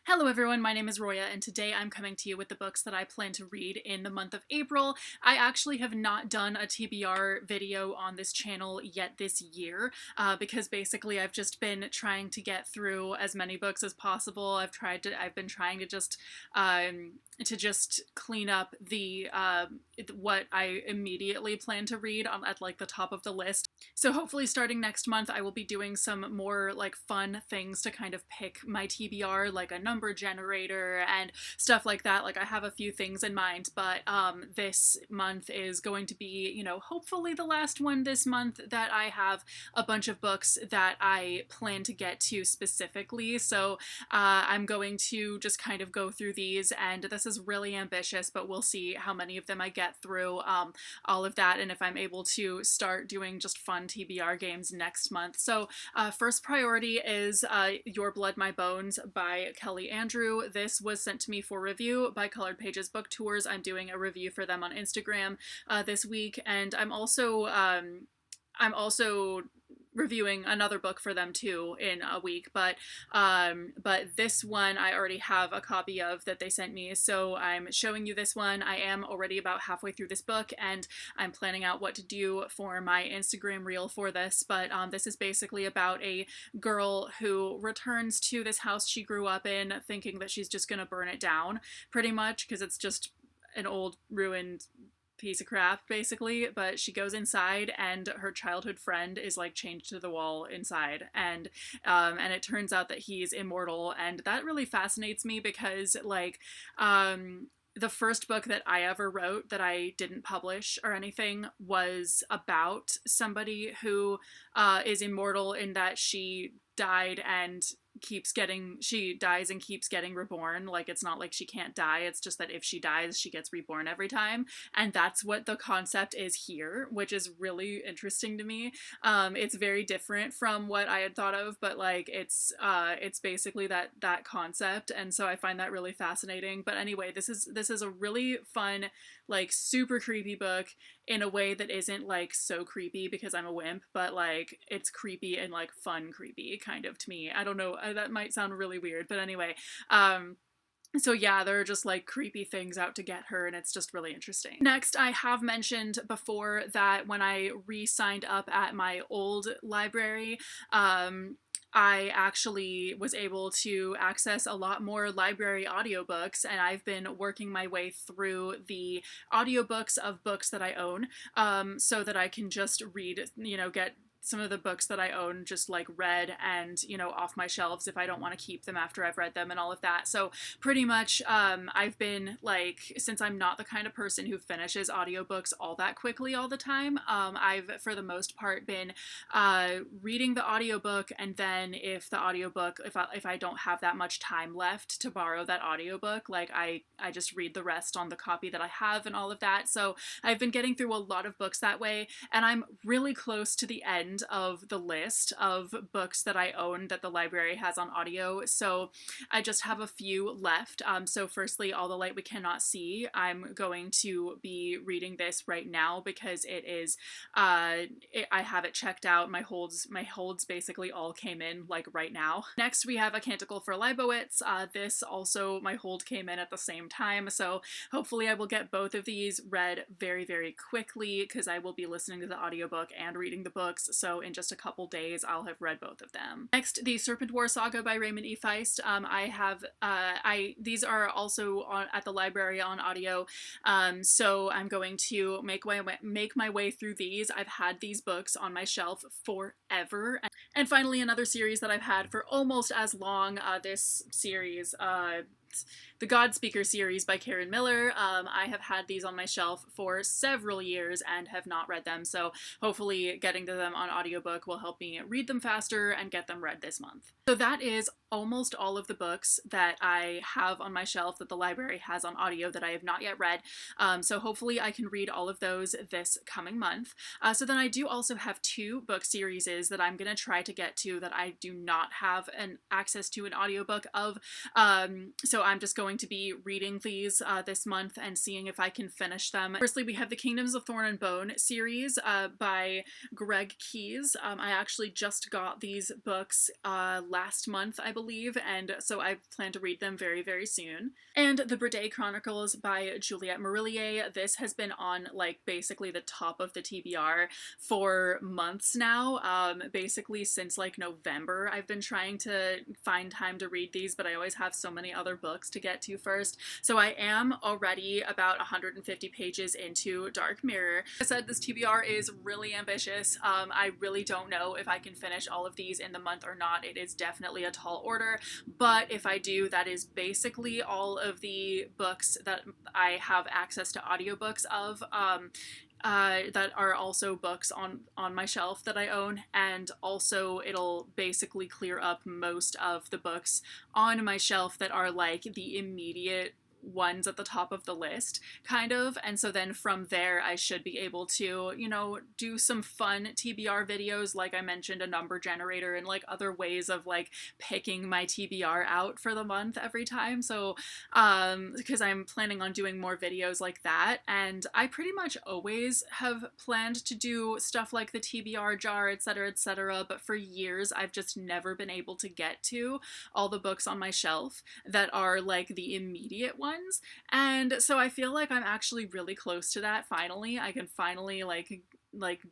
Hello everyone, my name is Roya, and today I'm coming to you with the books that I plan to read in the month of April. I actually have not done a TBR video on this channel yet this year, because basically I've just been trying to get through as many books as possible. I've been trying to just clean up the what I immediately plan to read at like the top of the list. So hopefully starting next month I will be doing some more like fun things to kind of pick my TBR, like a number generator and stuff like that. Like I have a few things in mind, but this month is going to be, hopefully the last one this month that I have a bunch of books that I plan to get to specifically. So I'm going to just kind of go through these, and this is really ambitious, but we'll see how many of them I get through, all of that, and if I'm able to start doing just fun TBR games next month. So first priority is Your Blood, My Bones by Kelly Andrew. This was sent to me for review by Colored Pages Book Tours. I'm doing a review for them on Instagram this week, and I'm also reviewing another book for them too in a week, but this one I already have a copy of that they sent me, so I'm showing you this one. I am already about halfway through this book, and I'm planning out what to do for my Instagram reel for this, but this is basically about a girl who returns to this house she grew up in, thinking that she's just gonna burn it down, pretty much, because it's just an old ruined piece of crap basically. But she goes inside and her childhood friend is like chained to the wall inside, and it turns out that he's immortal, and that really fascinates me because like the first book that I ever wrote that I didn't publish or anything was about somebody who is immortal in that she died and she dies and keeps getting reborn. Like, it's not like she can't die, it's just that if she dies she gets reborn every time, and that's what the concept is here, which is really interesting to me. It's very different from what I had thought of, but like it's basically that concept, and so I find that really fascinating. But anyway, this is a really fun, like super creepy book in a way that isn't like so creepy because I'm a wimp, but like it's creepy and like fun creepy kind of to me. I don't know, that might sound really weird, but anyway, so yeah, there are just like creepy things out to get her, and it's just really interesting. Next, I have mentioned before that when I re-signed up at my old library, I actually was able to access a lot more library audiobooks, and I've been working my way through the audiobooks of books that I own, so that I can just read, get some of the books that I own just like read and, off my shelves if I don't want to keep them after I've read them and all of that. So pretty much I've been like, since I'm not the kind of person who finishes audiobooks all that quickly all the time, I've for the most part been reading the audiobook, and then if I don't have that much time left to borrow that audiobook, like I just read the rest on the copy that I have and all of that. So I've been getting through a lot of books that way, and I'm really close to the end of the list of books that I own that the library has on audio, so I just have a few left. So firstly, All the Light We Cannot See. I'm going to be reading this right now because it is I have it checked out. My holds basically all came in like right now. Next, we have A Canticle for Leibowitz. This also, my hold came in at the same time, so hopefully I will get both of these read very, very quickly because I will be listening to the audiobook and reading the books, so in just a couple days I'll have read both of them. Next, The Serpent War Saga by Raymond E. Feist. These are also at the library on audio, so I'm going to make my way through these. I've had these books on my shelf forever. And finally, another series that I've had for almost as long, this series, the God Speaker series by Karen Miller. I have had these on my shelf for several years and have not read them, so hopefully getting to them on audiobook will help me read them faster and get them read this month. So that is almost all of the books that I have on my shelf that the library has on audio that I have not yet read, so hopefully I can read all of those this coming month. So then I do also have two book series that I'm going to try to get to that I do not have an access to an audiobook of. So So I'm just going to be reading these this month and seeing if I can finish them. Firstly, we have the Kingdoms of Thorn and Bone series by Greg Keyes. I actually just got these books last month, I believe, and so I plan to read them very, very soon. And The Brede Chronicles by Juliette Marillier. This has been on like basically the top of the TBR for months now. Basically since like November, I've been trying to find time to read these, but I always have so many other books to get to first. So I am already about 150 pages into Dark Mirror. Like I said, this TBR is really ambitious. I really don't know if I can finish all of these in the month or not. It is definitely a tall order, but if I do, that is basically all of the books that I have access to audiobooks of. That are also books on my shelf that I own, and also it'll basically clear up most of the books on my shelf that are like the immediate ones at the top of the list, kind of. And so then from there I should be able to, you know, do some fun TBR videos, like I mentioned, a number generator and like other ways of like picking my TBR out for the month every time. So because I'm planning on doing more videos like that, and I pretty much always have planned to do stuff like the TBR jar, etc., but for years I've just never been able to get to all the books on my shelf that are like the immediate ones. And so I feel like I'm actually really close to that. Finally, I can finally like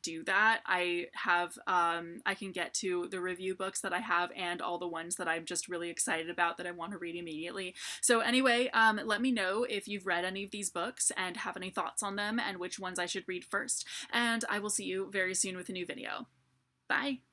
do that. I have I can get to the review books that I have and all the ones that I'm just really excited about that I want to read immediately. So anyway, let me know if you've read any of these books and have any thoughts on them and which ones I should read first. And I will see you very soon with a new video. Bye!